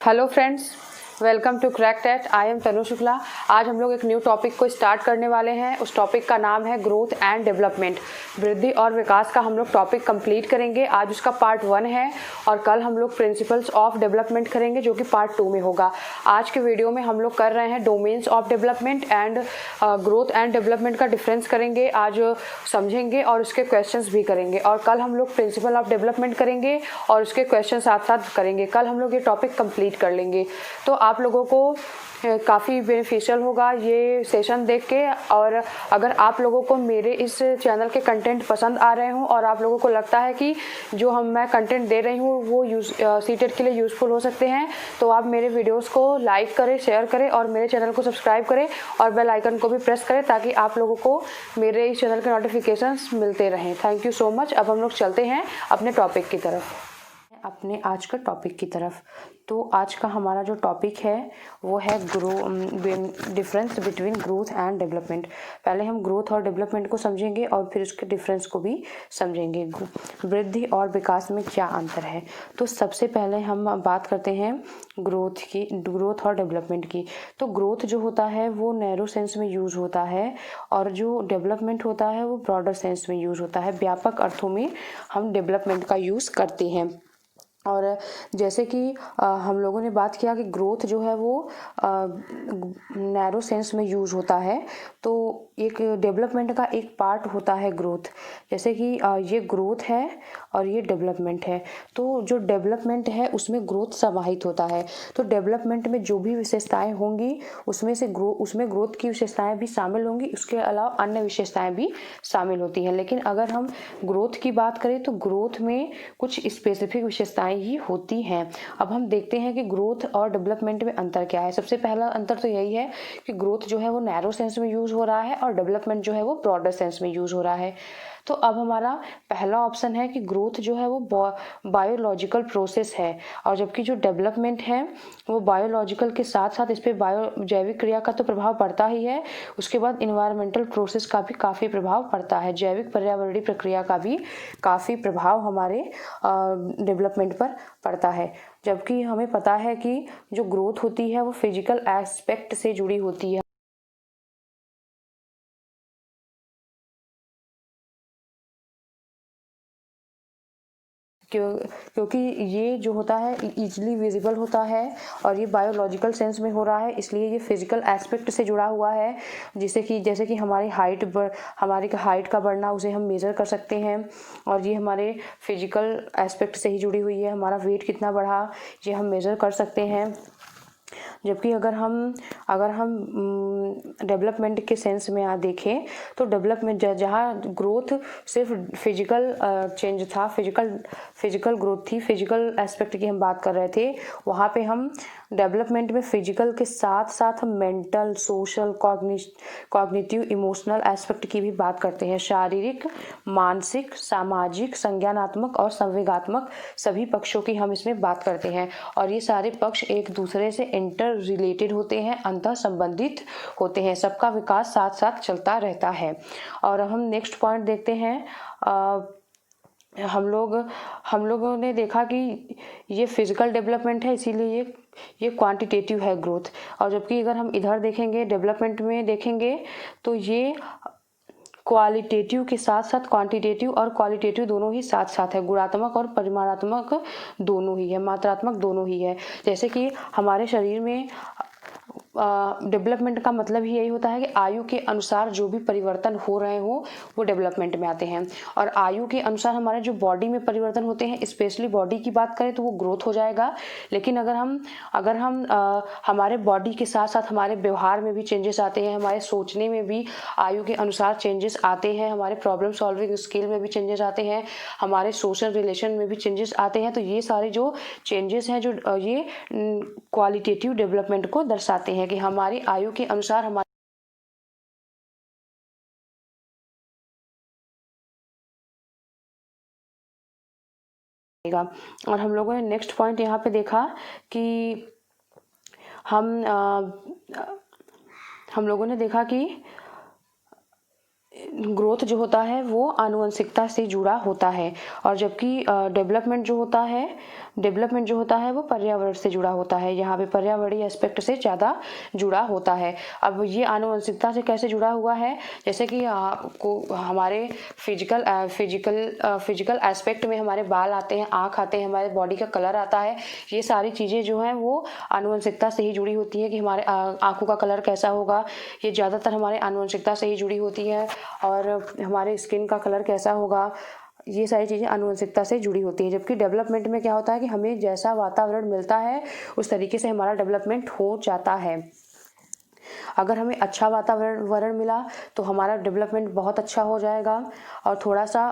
Hello friends, welcome to crack TET. I am Tanu Shukla. आज हम लोग एक न्यू टॉपिक को स्टार्ट करने वाले हैं। उस टॉपिक का नाम है ग्रोथ एंड डेवलपमेंट। वृद्धि और विकास का हम लोग टॉपिक कंप्लीट करेंगे। आज उसका पार्ट 1 है और कल हम लोग प्रिंसिपल्स ऑफ डेवलपमेंट करेंगे जो कि पार्ट 2 में होगा। आज के वीडियो में हम लोग कर रहे हैं domains of development and growth and development का डिफरेंस करेंगे, आज समझेंगे और उसके क्वेश्चंस भी करेंगे। और कल हम लोग प्रिंसिपल ऑफ डेवलपमेंट करेंगे और उसके क्वेश्चन साथ साथ करेंगे। कल हम लोग ये टॉपिक कंप्लीट कर लेंगे। तो आप लोगों को काफ़ी बेनिफिशियल होगा ये सेशन देख के। और अगर आप लोगों को मेरे इस चैनल के कंटेंट पसंद आ रहे हों और आप लोगों को लगता है कि जो मैं कंटेंट दे रही हूँ वो सीटेट के लिए यूज़फुल हो सकते हैं, तो आप मेरे वीडियोस को लाइक करें, शेयर करें और मेरे चैनल को सब्सक्राइब करें और बेल आइकन को भी प्रेस करें ताकि आप लोगों को मेरे इस चैनल के नोटिफिकेशंस मिलते रहें। Thank you so much. अब हम लोग चलते हैं अपने टॉपिक की तरफ, अपने आज का टॉपिक की तरफ। तो आज का हमारा जो टॉपिक है वो है difference between growth and development. पहले हम ग्रोथ और डेवलपमेंट को समझेंगे और फिर उसके डिफरेंस को भी समझेंगे। वृद्धि और विकास में क्या अंतर है। तो सबसे पहले हम बात करते हैं ग्रोथ और डेवलपमेंट की। तो ग्रोथ जो होता है वो नैरो सेंस में यूज़ होता है और जो डेवलपमेंट होता है वो ब्रॉडर सेंस में यूज़ होता है। व्यापक अर्थों में हम डेवलपमेंट का यूज़ करते हैं। और जैसे कि हम लोगों ने बात किया कि ग्रोथ जो है वो नैरो सेंस में यूज़ होता है, तो एक डेवलपमेंट का एक पार्ट होता है ग्रोथ। जैसे कि ये ग्रोथ है और ये डेवलपमेंट है। तो जो डेवलपमेंट है उसमें ग्रोथ समाहित होता है। तो डेवलपमेंट में जो भी विशेषताएं होंगी उसमें ग्रोथ की विशेषताएं भी शामिल होंगी। उसके अलावा अन्य विशेषताएं भी शामिल होती हैं। लेकिन अगर हम ग्रोथ की बात करें तो ग्रोथ में कुछ स्पेसिफिक विशेषताएं ही होती हैं। अब हम देखते हैं कि ग्रोथ और डेवलपमेंट में अंतर क्या है। सबसे पहला अंतर तो यही है कि ग्रोथ जो है वो नैरो सेंस में यूज हो रहा है और डेवलपमेंट जो है वो ब्रॉडर सेंस में यूज हो रहा है। तो अब हमारा पहला ऑप्शन है कि ग्रोथ जो है वो बायोलॉजिकल प्रोसेस है और जबकि जो डेवलपमेंट है वो बायोलॉजिकल के साथ साथ इस पर जैविक क्रिया का तो प्रभाव पड़ता ही है, उसके बाद इन्वायरमेंटल प्रोसेस का भी काफ़ी प्रभाव पड़ता है। जैविक पर्यावरणीय प्रक्रिया का भी काफ़ी प्रभाव हमारे डेवलपमेंट पर पड़ता है। जबकि हमें पता है कि जो ग्रोथ होती है वो फिजिकल एस्पेक्ट से जुड़ी होती है। क्योंकि ये जो होता है इजीली विजिबल होता है और ये बायोलॉजिकल सेंस में हो रहा है, इसलिए ये फिजिकल एस्पेक्ट से जुड़ा हुआ है। जैसे कि हमारी हाइट का बढ़ना उसे हम मेज़र कर सकते हैं और ये हमारे फिजिकल एस्पेक्ट से ही जुड़ी हुई है। हमारा वेट कितना बढ़ा ये हम मेज़र कर सकते हैं। जबकि अगर हम डेवलपमेंट के सेंस में देखें तो डेवलपमेंट जहाँ ग्रोथ सिर्फ फिजिकल चेंज था, फिजिकल ग्रोथ थी, फिजिकल एस्पेक्ट की हम बात कर रहे थे, वहाँ पे हम डेवलपमेंट में फिजिकल के साथ साथ हम mental, social, cognitive, emotional aspect की भी बात करते हैं। शारीरिक, मानसिक, सामाजिक, संज्ञानात्मक और संवेगात्मक सभी पक्षों की हम इसमें बात करते हैं और ये सारे पक्ष एक दूसरे से इंटर रिलेटेड होते हैं, अंतः संबंधित होते हैं। सबका विकास साथ साथ चलता रहता है। और हम नेक्स्ट पॉइंट देखते हैं। हम लोगों ने देखा कि ये फिजिकल डेवलपमेंट है, इसीलिए ये क्वांटिटेटिव है ग्रोथ। और जबकि अगर हम इधर देखेंगे डेवलपमेंट में देखेंगे तो ये क्वालिटेटिव के साथ साथ क्वांटिटेटिव और क्वालिटेटिव दोनों ही साथ साथ है। गुणात्मक और परिमाणात्मक दोनों ही है, मात्रात्मक दोनों ही है। जैसे कि हमारे शरीर में डेवलपमेंट का मतलब ही यही होता है कि आयु के अनुसार जो भी परिवर्तन हो रहे हो वो डेवलपमेंट में आते हैं। और आयु के अनुसार हमारे जो बॉडी में परिवर्तन होते हैं, स्पेशली बॉडी की बात करें तो वो ग्रोथ हो जाएगा। लेकिन अगर हम हमारे बॉडी के साथ साथ हमारे व्यवहार में भी चेंजेस आते हैं, हमारे सोचने में भी आयु के अनुसार चेंजेस आते हैं, हमारे प्रॉब्लम सॉल्विंग स्किल में भी चेंजेस आते हैं, हमारे सोशल रिलेशन में भी चेंजेस आते हैं। तो ये सारे जो चेंजेस हैं जो ये क्वालिटेटिव डेवलपमेंट को दर्शाते हैं कि हमारी आयु के अनुसार हमारे और हम लोगों ने नेक्स्ट पॉइंट यहाँ पे देखा कि हम लोगों ने देखा कि ग्रोथ जो होता है वो आनुवंशिकता से जुड़ा होता है और जबकि डेवलपमेंट जो होता है डेवलपमेंट जो होता है वो पर्यावरण से जुड़ा होता है, यहाँ पे पर्यावरणीय एस्पेक्ट से ज़्यादा जुड़ा होता है। अब ये आनुवंशिकता से कैसे जुड़ा हुआ है, जैसे कि को हमारे फिजिकल एस्पेक्ट में हमारे बाल आते हैं, आँख आते हैं, हमारे बॉडी का कलर आता है, ये सारी चीज़ें जो हैं वो आनुवंशिकता से ही जुड़ी होती है कि हमारे आँखों का कलर कैसा होगा, ये ज़्यादातर हमारे आनुवंशिकता से ही जुड़ी होती है। और हमारे स्किन का कलर कैसा होगा, ये सारी चीज़ें आनुवंशिकता से जुड़ी होती हैं। जबकि डेवलपमेंट में क्या होता है कि हमें जैसा वातावरण मिलता है उस तरीके से हमारा डेवलपमेंट हो जाता है। अगर हमें अच्छा वातावरण मिला तो हमारा डेवलपमेंट बहुत अच्छा हो जाएगा। और थोड़ा सा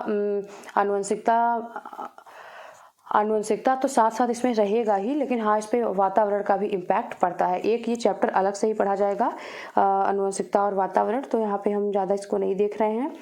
आनुवंशिकता तो साथ साथ इसमें रहेगा ही, लेकिन हाँ इस पे वातावरण का भी इम्पैक्ट पड़ता है। एक ये चैप्टर अलग से ही पढ़ा जाएगा, आनुवंशिकता और वातावरण, तो यहाँ पे हम ज़्यादा इसको नहीं देख रहे हैं।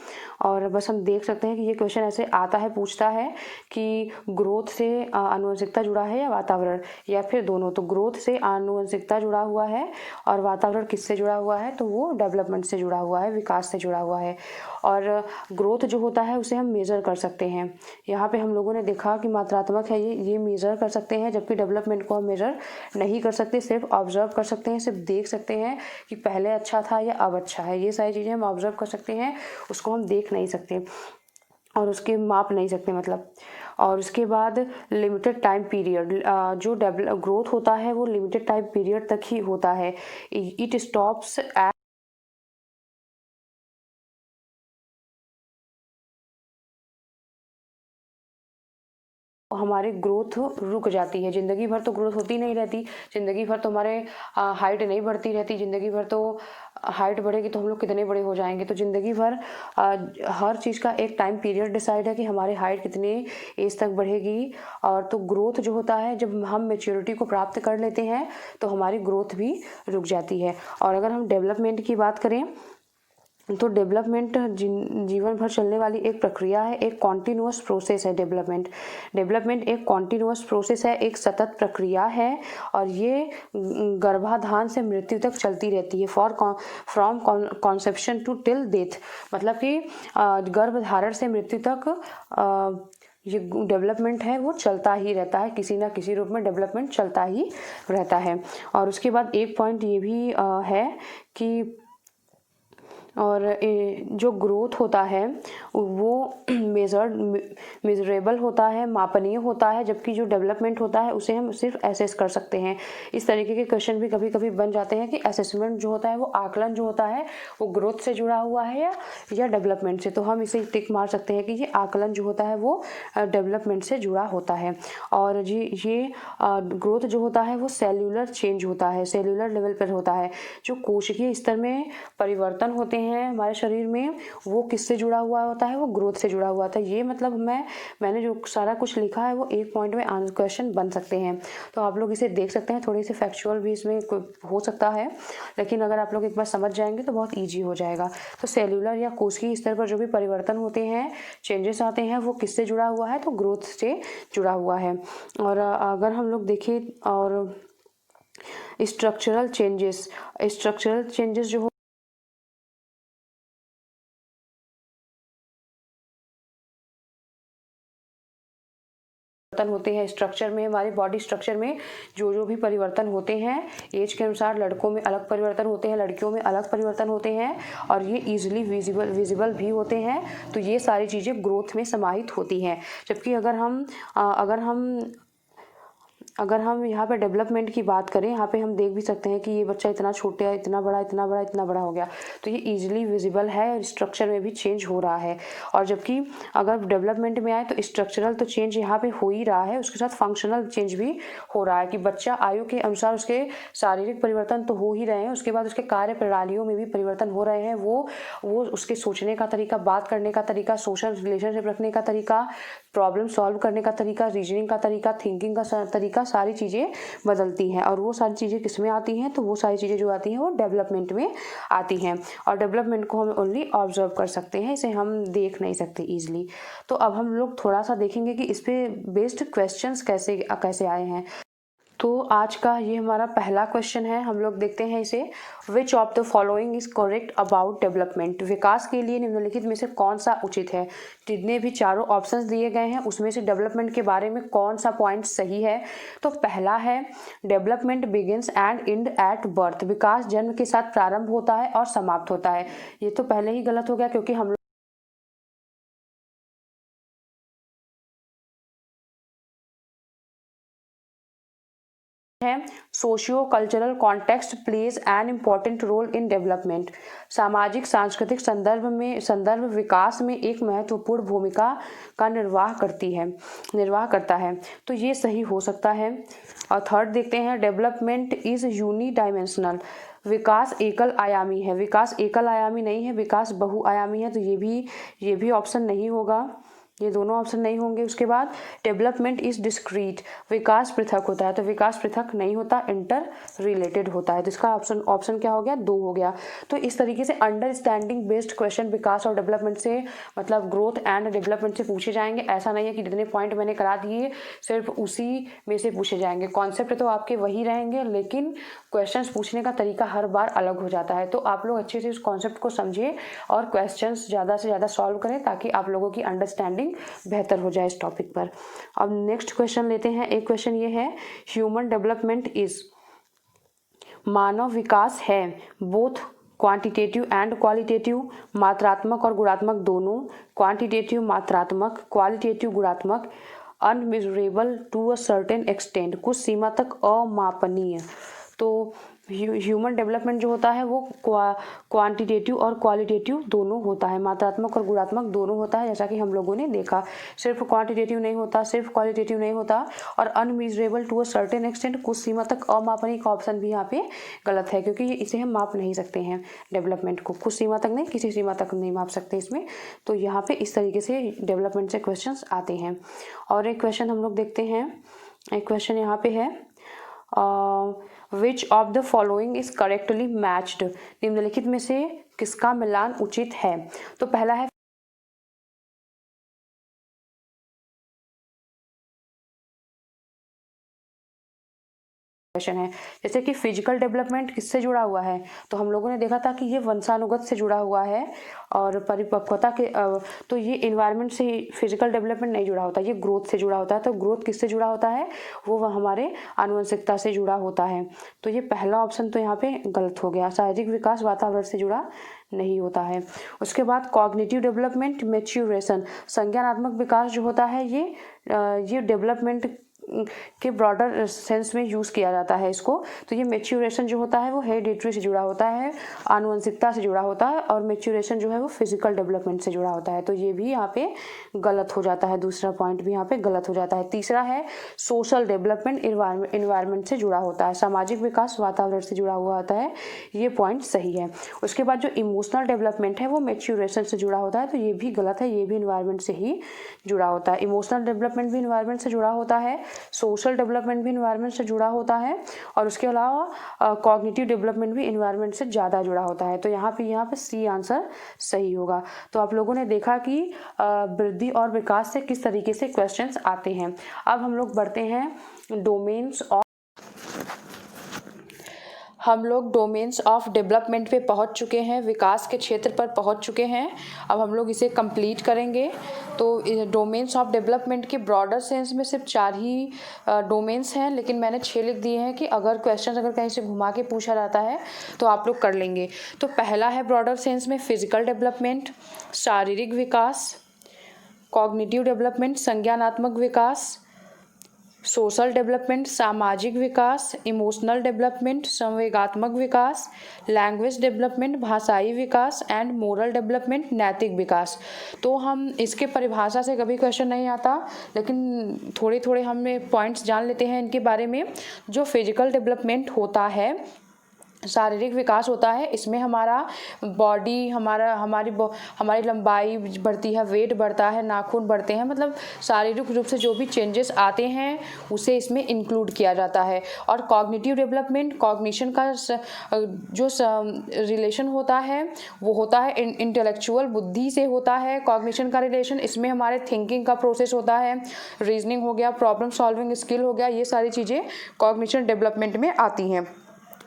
और बस हम देख सकते हैं कि ये क्वेश्चन ऐसे आता है, पूछता है कि ग्रोथ से आनुवंशिकता जुड़ा है या वातावरण, या फिर दोनों। तो ग्रोथ से आनुवंशिकता जुड़ा हुआ है और वातावरण किससे जुड़ा हुआ है, तो वो डेवलपमेंट से जुड़ा हुआ है, विकास से जुड़ा हुआ है। और ग्रोथ जो होता है उसे हम मेज़र कर सकते हैं। यहाँ पे हम लोगों ने देखा कि मात्रात्मक है, ये मेज़र कर सकते हैं, जबकि डेवलपमेंट को हम मेज़र नहीं कर सकते, सिर्फ ऑब्जर्व कर सकते हैं, सिर्फ देख सकते हैं कि पहले अच्छा था या अब अच्छा है। ये सारी चीज़ें हम ऑब्जर्व कर सकते हैं, उसको हम देख नहीं सकते और उसके माप नहीं सकते मतलब। और उसके बाद लिमिटेड टाइम पीरियड, जो ग्रोथ होता है वो लिमिटेड टाइम पीरियड तक ही होता है। इट स्टॉप्स एट हमारी ग्रोथ रुक जाती है। ज़िंदगी भर तो ग्रोथ होती नहीं रहती, ज़िंदगी भर तो हमारे हाइट नहीं बढ़ती रहती, ज़िंदगी भर तो हाइट बढ़ेगी तो हम लोग कितने बड़े हो जाएंगे। तो ज़िंदगी भर हर चीज़ का एक टाइम पीरियड डिसाइड है कि हमारी हाइट कितने एज तक बढ़ेगी। और तो ग्रोथ जो होता है, जब हम मेच्योरिटी को प्राप्त कर लेते हैं तो हमारी ग्रोथ भी रुक जाती है। और अगर हम डेवलपमेंट की बात करें तो डेवलपमेंट जीवन भर चलने वाली एक प्रक्रिया है, एक कॉन्टिन्यूअस प्रोसेस है। डेवलपमेंट एक कॉन्टिन्यूअस प्रोसेस है, एक सतत प्रक्रिया है। और ये गर्भाधान से मृत्यु तक चलती रहती है, from conception to till death. मतलब कि गर्भधारण से मृत्यु तक ये डेवलपमेंट है वो चलता ही रहता है, किसी ना किसी रूप में डेवलपमेंट चलता ही रहता है। और उसके बाद एक पॉइंट ये भी है कि और जो ग्रोथ होता है वो मेजरेबल होता है, मापनीय होता है, जबकि जो डेवलपमेंट होता है उसे हम सिर्फ एसेस कर सकते हैं। इस तरीके के क्वेश्चन भी कभी कभी बन जाते हैं कि असेसमेंट जो होता है, वो आकलन जो होता है वो ग्रोथ से जुड़ा हुआ है या डेवलपमेंट से। तो हम इसे टिक मार सकते हैं कि ये आकलन जो होता है वो डेवलपमेंट से जुड़ा होता है। और ये ग्रोथ जो होता है वो सेल्यूलर चेंज होता है, सेल्यूलर लेवल पर होता है। जो कोशिकीय स्तर में परिवर्तन होते हैं हमारे शरीर में, वो किससे जुड़ा हुआ होता है, वो ग्रोथ से जुड़ा हुआ था। ये मतलब मैंने जो सारा कुछ लिखा है वो एक पॉइंट में आंसर क्वेश्चन बन सकते हैं। तो आप लोग इसे देख सकते हैं, थोड़ी सी फैक्चुअल भी इसमें हो सकता है, लेकिन अगर आप लोग एक बार समझ जाएंगे तो बहुत ईजी हो जाएगा। तो सेल्यूलर या कोशिकीय स्तर पर जो भी परिवर्तन होते हैं, चेंजेस आते हैं, वो किससे जुड़ा हुआ है, तो ग्रोथ से जुड़ा हुआ है। और अगर हम लोग देखें और स्ट्रक्चरल चेंजेस जो परिवर्तन होते हैं स्ट्रक्चर में, हमारी बॉडी स्ट्रक्चर में जो भी परिवर्तन होते हैं, एज के अनुसार लड़कों में अलग परिवर्तन होते हैं, लड़कियों में अलग परिवर्तन होते हैं, और ये इजीली विजिबल भी होते हैं। तो ये सारी चीज़ें ग्रोथ में समाहित होती हैं। जबकि अगर हम यहाँ पे डेवलपमेंट की बात करें, यहाँ पे हम देख भी सकते हैं कि ये बच्चा इतना छोटा है, इतना बड़ा, इतना बड़ा, इतना बड़ा हो गया। तो ये इजीली विजिबल है और स्ट्रक्चर में भी चेंज हो रहा है। और जबकि अगर डेवलपमेंट में आए तो स्ट्रक्चरल तो चेंज यहाँ पे हो ही रहा है, उसके साथ फंक्शनल चेंज भी हो रहा है कि बच्चा आयु के अनुसार उसके शारीरिक परिवर्तन तो हो ही रहे हैं, उसके बाद उसके कार्य प्रणालियों में भी परिवर्तन हो रहे हैं। वो उसके सोचने का तरीका, बात करने का तरीका, सोशल रिलेशनशिप रखने का तरीका, प्रॉब्लम सॉल्व करने का तरीका, रीजनिंग का तरीका, थिंकिंग का तरीका, सारी चीज़ें बदलती हैं। और वो सारी चीज़ें किस में आती हैं, तो वो सारी चीज़ें जो आती हैं वो डेवलपमेंट में आती हैं। और डेवलपमेंट को हम ओनली ऑब्जर्व कर सकते हैं, इसे हम देख नहीं सकते ईजिली। तो अब हम लोग थोड़ा सा देखेंगे कि इस पे बेस्ड क्वेश्चंस कैसे आए हैं। तो आज का ये हमारा पहला क्वेश्चन है। हम लोग देखते हैं इसे। Which of the following is correct about development? विकास के लिए निम्नलिखित में से कौन सा उचित है? जितने भी चारों ऑप्शंस दिए गए हैं उसमें से डेवलपमेंट के बारे में कौन सा पॉइंट सही है? तो पहला है development begins and and at birth. विकास जन्म के साथ प्रारंभ होता है और समाप्त होता है। ये तो पहले ही गलत हो गया, क्योंकि हम है socio cultural context plays an important role in development. सामाजिक सांस्कृतिक संदर्भ विकास में एक महत्वपूर्ण भूमिका का निर्वाह करता है। तो ये सही हो सकता है। और थर्ड देखते हैं, डेवलपमेंट इज यूनी डायमेंशनल। विकास एकल आयामी है। विकास एकल आयामी नहीं है, विकास बहुआयामी है। तो ये भी ऑप्शन नहीं होगा, ये दोनों ऑप्शन नहीं होंगे। उसके बाद डेवलपमेंट इज डिस्क्रीट। विकास पृथक होता है। तो विकास पृथक नहीं होता, इंटर रिलेटेड होता है। तो इसका ऑप्शन क्या हो गया? 2 हो गया। तो इस तरीके से अंडरस्टैंडिंग बेस्ड क्वेश्चन विकास और डेवलपमेंट से, मतलब ग्रोथ एंड डेवलपमेंट से पूछे जाएंगे। ऐसा नहीं है कि जितने पॉइंट मैंने करा दिए सिर्फ उसी में से पूछे जाएंगे। कॉन्सेप्ट तो आपके वही रहेंगे, लेकिन क्वेश्चन पूछने का तरीका हर बार अलग हो जाता है। तो आप लोग अच्छे से उस कॉन्सेप्ट को समझिए और क्वेश्चन ज़्यादा से ज़्यादा सॉल्व करें, ताकि आप लोगों की अंडरस्टैंडिंग बेहतर हो जाए इस टॉपिक पर। अब नेक्स्ट क्वेश्चन लेते हैं। एक क्वेश्चन ये है, ह्यूमन डेवलपमेंट इज, मानव विकास है बोथ क्वांटिटेटिव एंड क्वालिटेटिव, मात्रात्मक और गुणात्मक दोनों, क्वांटिटेटिव मात्रात्मक, क्वालिटेटिव गुणात्मक, unmeasurable to a certain extent, कुछ सीमा तक अमापनीय। तो ह्यूमन डेवलपमेंट जो होता है वो क्वांटिटेटिव और क्वालिटेटिव दोनों होता है, मात्रात्मक और गुणात्मक दोनों होता है। जैसा कि हम लोगों ने देखा, सिर्फ क्वांटिटेटिव नहीं होता, सिर्फ क्वालिटेटिव नहीं होता, और अनमीजरेबल टू अ सर्टेन एक्सटेंट, कुछ सीमा तक अमापनीय का ऑप्शन भी यहाँ पे गलत है, क्योंकि इसे हम माप नहीं सकते हैं डेवलपमेंट को। कुछ सीमा तक नहीं, किसी सीमा तक नहीं माप सकते इसमें। तो यहाँ पे इस तरीके से डेवलपमेंट से क्वेश्चन आते हैं। और एक क्वेश्चन हम लोग देखते हैं। एक क्वेश्चन यहाँ पे है, विच of the following is correctly matched? निम्नलिखित में से किसका मिलान उचित है? तो पहला है है, जैसे कि फिजिकल डेवलपमेंट किससे जुड़ा हुआ है? तो हम लोगों ने देखा था कि ये वंशानुगत से जुड़ा हुआ है, और परिपक्वता के तो ये इन्वायरमेंट से फिजिकल डेवलपमेंट नहीं जुड़ा होता, ये ग्रोथ से जुड़ा होता है। तो ग्रोथ किससे जुड़ा होता है? वो हमारे आनुवंशिकता से जुड़ा होता है। तो ये पहला ऑप्शन तो यहाँ पे गलत हो गया। शारीरिक विकास वातावरण से जुड़ा नहीं होता है। उसके बाद कॉग्निटिव डेवलपमेंट, मैच्योरेशन, संज्ञानात्मक विकास जो होता है ये डेवलपमेंट के ब्रॉडर सेंस में यूज़ किया जाता है इसको। तो ये मैच्योरेशन जो होता है वो हेरिडिटरी से जुड़ा होता है, आनुवंशिकता से जुड़ा होता है, और मैच्योरेशन जो है वो फिजिकल डेवलपमेंट से जुड़ा होता है। तो ये भी यहाँ पे गलत हो जाता है, दूसरा पॉइंट भी यहाँ पे गलत हो जाता है। तीसरा है सोशल डेवलपमेंट, इन्वायरमेंट से जुड़ा होता है, सामाजिक विकास वातावरण से जुड़ा हुआ होता है, ये पॉइंट सही है। उसके बाद जो इमोशनल डेवलपमेंट है वो मैच्योरेशन से जुड़ा होता है, तो ये भी गलत है, ये भी इन्वायरमेंट से ही जुड़ा होता है। इमोशनल डेवलपमेंट भी इन्वायरमेंट से जुड़ा होता है, सोशल डेवलपमेंट भी इन्वायरमेंट से जुड़ा होता है, और उसके अलावा कॉग्निटिव डेवलपमेंट भी इन्वायरमेंट से ज़्यादा जुड़ा होता है। तो यहाँ पे सी आंसर सही होगा। तो आप लोगों ने देखा कि वृद्धि और विकास से किस तरीके से क्वेश्चंस आते हैं। अब हम लोग बढ़ते हैं डोमेन्स ऑफ डेवलपमेंट पे पहुंच चुके हैं, विकास के क्षेत्र पर पहुंच चुके हैं। अब हम लोग इसे कंप्लीट करेंगे। तो डोमेन्स ऑफ डेवलपमेंट के ब्रॉडर सेंस में सिर्फ 4 ही डोमेन्स हैं, लेकिन मैंने 6 लिख दिए हैं कि अगर कहीं से घुमा के पूछा जाता है तो आप लोग कर लेंगे। तो पहला है ब्रॉडर सेंस में फिजिकल डेवलपमेंट, शारीरिक विकास, कॉग्निटिव डेवलपमेंट संज्ञानात्मक विकास, सोशल डेवलपमेंट सामाजिक विकास, इमोशनल डेवलपमेंट संवेगात्मक विकास, लैंग्वेज डेवलपमेंट भाषाई विकास, एंड मोरल डेवलपमेंट नैतिक विकास। तो हम इसके परिभाषा से कभी क्वेश्चन नहीं आता, लेकिन थोड़े थोड़े हम पॉइंट्स जान लेते हैं इनके बारे में। जो फिजिकल डेवलपमेंट होता है शारीरिक विकास होता है, इसमें हमारा बॉडी हमारी लंबाई बढ़ती है, वेट बढ़ता है, नाखून बढ़ते हैं, मतलब शारीरिक रूप से जो भी चेंजेस आते हैं उसे इसमें इंक्लूड किया जाता है। और कॉग्निटिव डेवलपमेंट, कॉग्निशन का जो रिलेशन होता है वो होता है इंटेलेक्चुअल बुद्धि से होता है। कॉग्निशन का रिलेशन, इसमें हमारे थिंकिंग का प्रोसेस होता है, रीजनिंग हो गया, प्रॉब्लम सॉल्विंग स्किल हो गया, ये सारी चीज़ें कॉग्निशन डेवलपमेंट में आती हैं।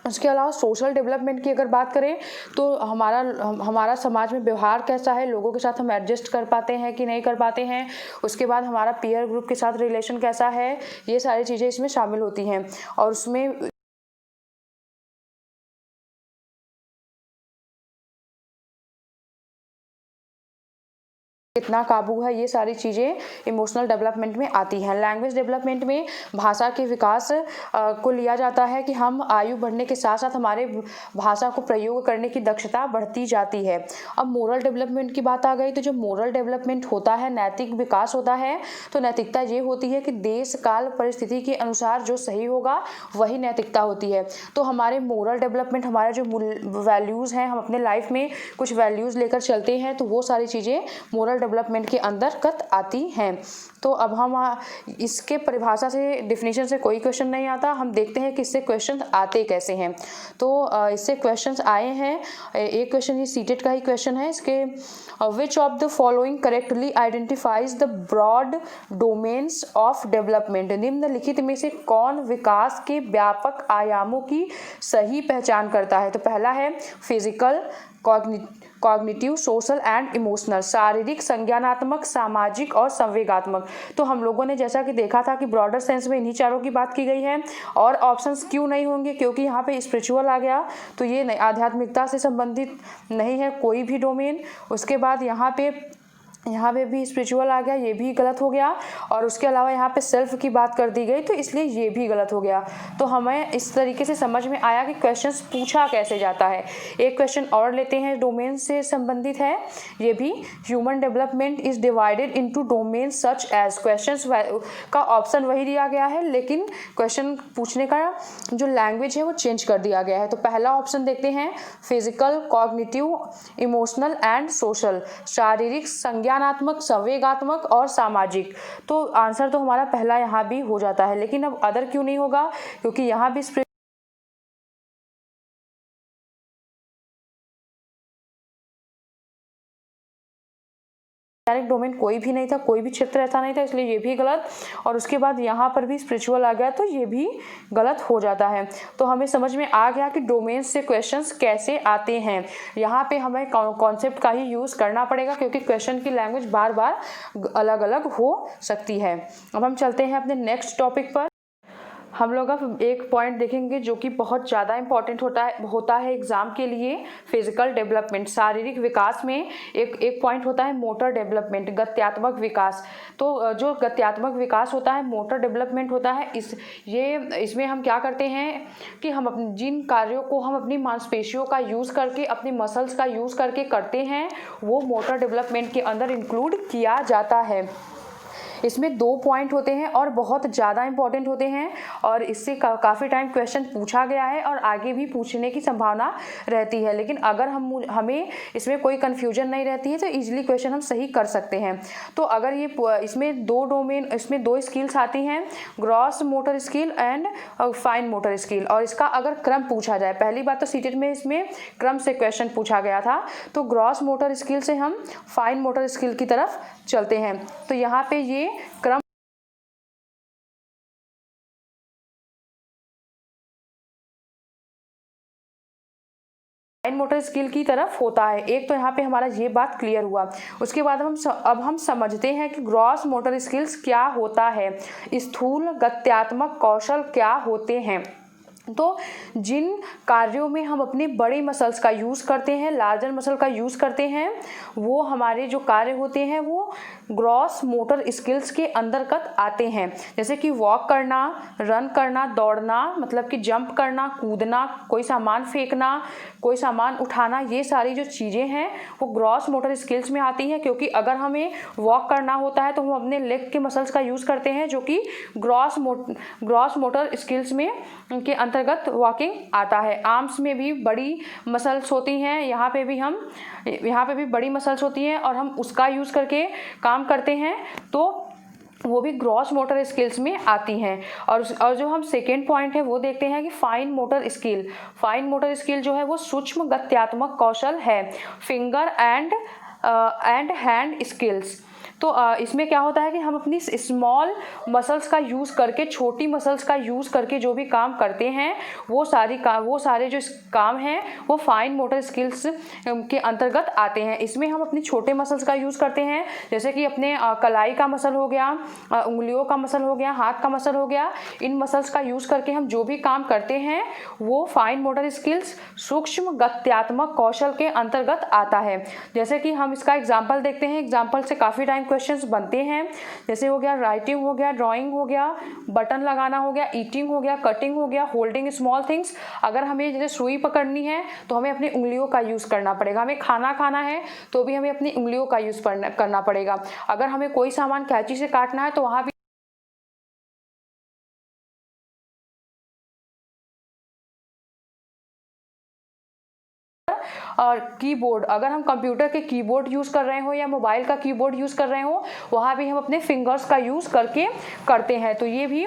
उसके अलावा सोशल डेवलपमेंट की अगर बात करें तो हमारा समाज में व्यवहार कैसा है, लोगों के साथ हम एडजस्ट कर पाते हैं कि नहीं कर पाते हैं। उसके बाद हमारा पीयर ग्रुप के साथ रिलेशन कैसा है, ये सारी चीज़ें इसमें शामिल होती हैं। और उसमें कितना काबू है, ये सारी चीज़ें इमोशनल डेवलपमेंट में आती हैं। लैंग्वेज डेवलपमेंट में भाषा के विकास को लिया जाता है कि हम आयु बढ़ने के साथ साथ हमारे भाषा को प्रयोग करने की दक्षता बढ़ती जाती है। अब मोरल डेवलपमेंट की बात आ गई तो जो मोरल डेवलपमेंट होता है, नैतिक विकास होता है, तो नैतिकता ये होती है कि देश काल परिस्थिति के अनुसार जो सही होगा वही नैतिकता होती है। तो हमारे मोरल डेवलपमेंट, हमारे जो वैल्यूज़ हैं, हम अपने लाइफ में कुछ वैल्यूज़ लेकर चलते हैं, तो वो सारी चीज़ें मोरल डेवलपमेंट के अंतर्गत आती हैं। तो अब हम इसके परिभाषा से, डिफिनीशन से कोई क्वेश्चन नहीं आता, हम देखते हैं कि इससे क्वेश्चन आते कैसे हैं। तो इससे क्वेश्चंस आए हैं, एक क्वेश्चन ये सीटेट का ही क्वेश्चन है। इसके which of the following correctly identifies the broad domains of development, निम्नलिखित में से कौन विकास के व्यापक आयामों की सही पहचान करता है। तो पहला है physical, cognitive, social and emotional, शारीरिक, संज्ञानात्मक, सामाजिक और संवेगात्मक। तो हम लोगों ने जैसा कि देखा था कि ब्रॉडर सेंस में इन्हीं चारों की बात की गई है। और ऑप्शंस क्यों नहीं होंगे, क्योंकि यहाँ पे स्पिरिचुअल आ गया, तो ये आध्यात्मिकता से संबंधित नहीं है कोई भी डोमेन। उसके बाद यहाँ पे भी स्पिरिचुअल आ गया, ये भी गलत हो गया। और उसके अलावा यहाँ पे सेल्फ की बात कर दी गई, तो इसलिए ये भी गलत हो गया। तो हमें इस तरीके से समझ में आया कि क्वेश्चंस पूछा कैसे जाता है। एक क्वेश्चन और लेते हैं, डोमेन से संबंधित है ये भी। Human development is divided into domain such as, questions का ऑप्शन वही दिया गया है, लेकिन क्वेश्चन पूछने का जो लैंग्वेज है वो चेंज कर दिया गया है। तो पहला ऑप्शन देखते हैं, physical, cognitive, emotional and social, शारीरिक, संज्ञानात्मक, संवेगात्मक और सामाजिक। तो आंसर तो हमारा पहला यहाँ भी हो जाता है, लेकिन अब अदर क्यों नहीं होगा, क्योंकि यहाँ भी डायरेक्ट डोमेन कोई भी नहीं था, कोई भी क्षेत्र ऐसा नहीं था, इसलिए ये भी गलत। और उसके बाद यहाँ पर भी स्पिरिचुअल आ गया, तो ये भी गलत हो जाता है। तो हमें समझ में आ गया कि डोमेन से क्वेश्चंस कैसे आते हैं। यहाँ पे हमें कॉन्सेप्ट का ही यूज़ करना पड़ेगा, क्योंकि क्वेश्चन की लैंग्वेज बार बार अलग अलग हो सकती है। अब हम चलते हैं अपने नेक्स्ट टॉपिक पर। हम लोग अब एक पॉइंट देखेंगे जो कि बहुत ज़्यादा इंपॉर्टेंट होता है एग्ज़ाम के लिए, फिजिकल डेवलपमेंट, शारीरिक विकास में एक पॉइंट होता है मोटर डेवलपमेंट, गत्यात्मक विकास। तो जो गत्यात्मक विकास होता है, मोटर डेवलपमेंट होता है, इसमें हम क्या करते हैं कि हम जिन कार्यों को हम अपनी मांसपेशियों का यूज़ करके, अपनी मसल्स का यूज़ करके करते हैं, वो मोटर डेवलपमेंट के अंदर इंक्लूड किया जाता है। इसमें 2 पॉइंट होते हैं और बहुत ज़्यादा इंपॉर्टेंट होते हैं, और इससे काफ़ी टाइम क्वेश्चन पूछा गया है और आगे भी पूछने की संभावना रहती है। लेकिन अगर हमें इसमें कोई कन्फ्यूजन नहीं रहती है तो ईजिली क्वेश्चन हम सही कर सकते हैं। तो अगर इसमें 2 स्किल्स आती हैं, gross motor skill and fine motor skill, और इसका अगर क्रम पूछा जाए, पहली बात तो सीटेट में इसमें क्रम से क्वेश्चन पूछा गया था, तो ग्रॉस मोटर स्किल से हम फाइन मोटर स्किल की तरफ चलते हैं। तो यहाँ पे ये क्रम फाइन मोटर स्किल की तरफ होता है। एक तो यहाँ पे हमारा ये बात क्लियर हुआ। उसके बाद अब हम समझते हैं कि ग्रॉस मोटर स्किल्स क्या होता है, स्थूल गत्यात्मक कौशल क्या होते हैं। तो जिन कार्यों में हम अपने बड़े मसल्स का यूज़ करते हैं, लार्जर मसल का यूज़ करते हैं, वो हमारे जो कार्य होते हैं वो ग्रॉस मोटर स्किल्स के अंतर्गत आते हैं, जैसे कि वॉक करना, रन करना, दौड़ना, मतलब कि जंप करना, कूदना, कोई सामान फेंकना, कोई सामान उठाना, ये सारी जो चीज़ें हैं वो ग्रॉस मोटर स्किल्स में आती हैं। क्योंकि अगर हमें वॉक करना होता है तो हम अपने लेग के मसल्स का यूज़ करते हैं, जो कि ग्रॉस मोटर स्किल्स में के अंतर्गत वॉकिंग आता है। आर्म्स में भी बड़ी मसल्स होती हैं, यहाँ पे भी बड़ी मसल्स होती हैं और हम उसका यूज़ करके काम करते हैं, तो वो भी ग्रॉस मोटर स्किल्स में आती हैं। और जो हम सेकेंड पॉइंट है वो देखते हैं कि फाइन मोटर स्किल जो है वो सूक्ष्म गत्यात्मक कौशल है, फिंगर एंड हैंड स्किल्स। तो इसमें क्या होता है कि हम अपनी स्मॉल मसल्स का यूज़ करके, छोटी मसल्स का यूज़ करके जो भी काम करते हैं वो सारे जो काम हैं वो फाइन मोटर स्किल्स के अंतर्गत आते हैं। इसमें हम अपने छोटे मसल्स का यूज़ करते हैं, जैसे कि अपने कलाई का मसल हो गया, उंगलियों का मसल हो गया, हाथ का मसल हो गया। इन मसल्स का यूज़ करके हम जो भी काम करते हैं वो फाइन मोटर स्किल्स सूक्ष्म गत्यात्मक कौशल के अंतर्गत आता है। जैसे कि हम इसका एग्जाम्पल देखते हैं, एग्जाम्पल से काफ़ी टाइम क्वेश्चंस बनते हैं, जैसे हो गया राइटिंग हो गया, ड्राइंग हो गया, बटन लगाना हो गया, ईटिंग हो गया, कटिंग हो गया, होल्डिंग स्मॉल थिंग्स। अगर हमें जैसे सुई पकड़नी है तो हमें अपनी उंगलियों का यूज़ करना पड़ेगा, हमें खाना खाना है तो भी हमें अपनी उंगलियों का यूज़ करना पड़ेगा, अगर हमें कोई सामान कैंची से काटना है तो वहाँ भी और कीबोर्ड, अगर हम कंप्यूटर के कीबोर्ड यूज़ कर रहे हो या मोबाइल का कीबोर्ड यूज़ कर रहे हो वहाँ भी हम अपने फिंगर्स का यूज़ करके करते हैं। तो ये भी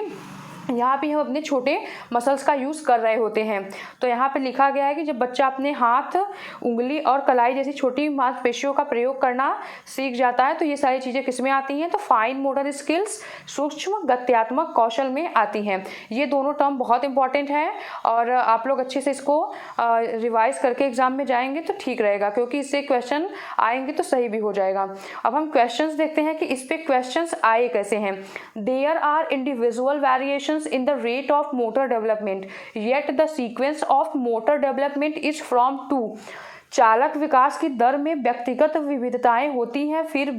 यहाँ पे हम अपने छोटे मसल्स का यूज़ कर रहे होते हैं। तो यहाँ पे लिखा गया है कि जब बच्चा अपने हाथ, उंगली और कलाई जैसी छोटी मांसपेशियों का प्रयोग करना सीख जाता है तो ये सारी चीज़ें किस में आती हैं, तो फाइन मोटर स्किल्स सूक्ष्म गत्यात्मक कौशल में आती हैं। ये दोनों टर्म बहुत इंपॉर्टेंट है और आप लोग अच्छे से इसको रिवाइज करके एग्जाम में जाएंगे तो ठीक रहेगा, क्योंकि इससे क्वेश्चन आएंगे तो सही भी हो जाएगा। अब हम क्वेश्चंस देखते हैं कि इस पे क्वेश्चंस आए कैसे हैं। There are individual variation in the rate of motor development, yet the sequence of motor development is from 2. चालक विकास की दर में व्यक्तिगत विविधताएं होती हैं, फिर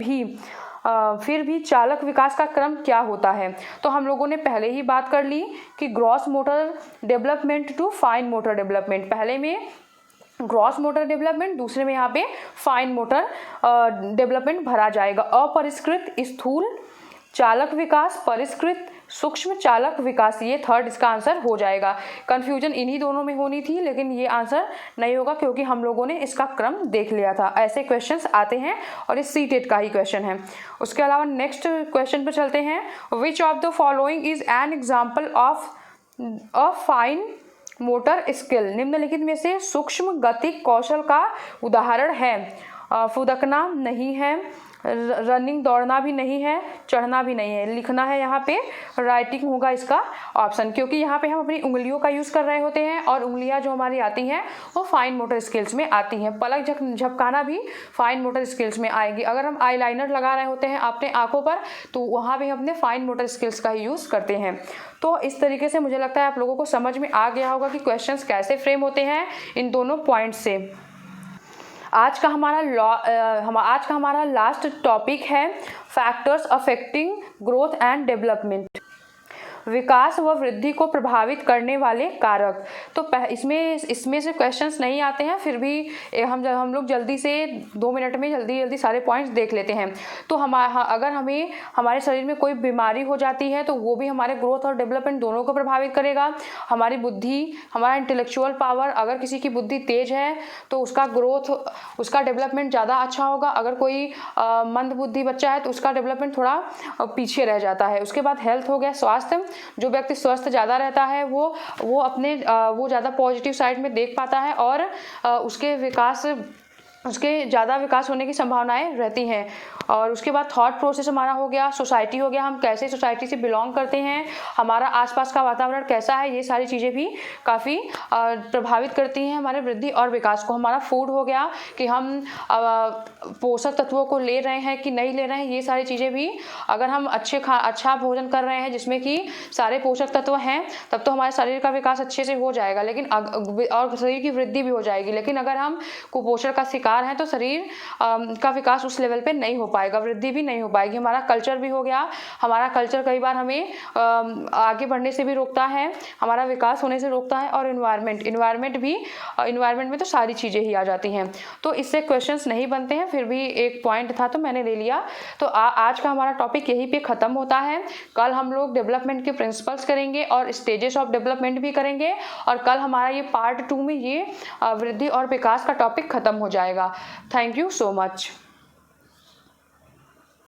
भी चालक विकास का क्रम क्या होता है। तो हम लोगों ने पहले ही बात कर ली कि gross motor development to fine motor development, पहले में ग्रॉस मोटर डेवलपमेंट, दूसरे में यहाँ पे फाइन मोटर डेवलपमेंट भरा जाएगा। अपरिष्कृत स्थूल चालक विकास, परिष्कृत सूक्ष्म चालक विकास, ये थर्ड इसका आंसर हो जाएगा। कंफ्यूजन इन्हीं दोनों में होनी थी लेकिन ये आंसर नहीं होगा क्योंकि हम लोगों ने इसका क्रम देख लिया था। ऐसे क्वेश्चंस आते हैं और ये सीटेट का ही क्वेश्चन है। उसके अलावा नेक्स्ट क्वेश्चन पर चलते हैं। विच of the following is an example of fine motor skill, निम्नलिखित में से सूक्ष्म गतिक कौशल का उदाहरण है। फुदकना नहीं है, रनिंग दौड़ना भी नहीं है, चढ़ना भी नहीं है, लिखना है यहाँ पे राइटिंग होगा इसका ऑप्शन, क्योंकि यहाँ पे हम अपनी उंगलियों का यूज़ कर रहे होते हैं और उंगलियाँ जो हमारी आती हैं वो फाइन मोटर स्किल्स में आती हैं। पलक झपकाना भी फाइन मोटर स्किल्स में आएगी। अगर हम आईलाइनर लगा रहे होते हैं अपने आंखों पर तो वहाँ भी हम अपने फाइन मोटर स्किल्स का ही यूज़ करते हैं। तो इस तरीके से मुझे लगता है आप लोगों को समझ में आ गया होगा कि क्वेश्चंस कैसे फ्रेम होते हैं इन दोनों पॉइंट्स से। आज का हमारा लास्ट टॉपिक है factors affecting growth and development, विकास व वृद्धि को प्रभावित करने वाले कारक। तो इसमें से क्वेश्चंस नहीं आते हैं, फिर भी हम लोग जल्दी से 2 मिनट में जल्दी सारे पॉइंट्स देख लेते हैं। तो अगर हमें हमारे शरीर में कोई बीमारी हो जाती है तो वो भी हमारे ग्रोथ और डेवलपमेंट दोनों को प्रभावित करेगा। हमारी बुद्धि, हमारा इंटेलेक्चुअल पावर, अगर किसी की बुद्धि तेज है तो उसका ग्रोथ, उसका डेवलपमेंट ज़्यादा अच्छा होगा। अगर कोई मंद बुद्धि बच्चा है तो उसका डेवलपमेंट थोड़ा पीछे रह जाता है। उसके बाद हेल्थ हो गया, स्वास्थ्य। जो व्यक्ति स्वस्थ ज़्यादा रहता है वो ज़्यादा पॉजिटिव साइड में देख पाता है और उसके ज़्यादा विकास होने की संभावनाएं रहती हैं। और उसके बाद थॉट प्रोसेस हमारा हो गया, सोसाइटी हो गया, हम कैसे सोसाइटी से बिलोंग करते हैं, हमारा आसपास का वातावरण कैसा है, ये सारी चीज़ें भी काफ़ी प्रभावित करती हैं हमारे वृद्धि और विकास को। हमारा फूड हो गया कि हम पोषक तत्वों को ले रहे हैं कि नहीं ले रहे हैं, ये सारी चीज़ें भी, अगर हम अच्छा भोजन कर रहे हैं जिसमें कि सारे पोषक तत्व हैं तब तो हमारे शरीर का विकास अच्छे से हो जाएगा, लेकिन और शरीर की वृद्धि भी हो जाएगी। लेकिन अगर हम कुपोषण का शिकार बीमार हैं तो शरीर का विकास उस लेवल पे नहीं हो पाएगा, वृद्धि भी नहीं हो पाएगी। हमारा कल्चर भी हो गया, हमारा कल्चर कई बार हमें आगे बढ़ने से भी रोकता है, हमारा विकास होने से रोकता है। और इन्वायरमेंट में तो सारी चीज़ें ही आ जाती हैं, तो इससे क्वेश्चंस नहीं बनते हैं। फिर भी एक पॉइंट था तो मैंने ले लिया। तो आज का हमारा टॉपिक यहीं पे ख़त्म होता है। कल हम लोग डेवलपमेंट के प्रिंसिपल्स करेंगे और स्टेजेस ऑफ डेवलपमेंट भी करेंगे, और कल हमारा ये पार्ट 2 में ये वृद्धि और विकास का टॉपिक ख़त्म हो जाएगा। Thank you so much.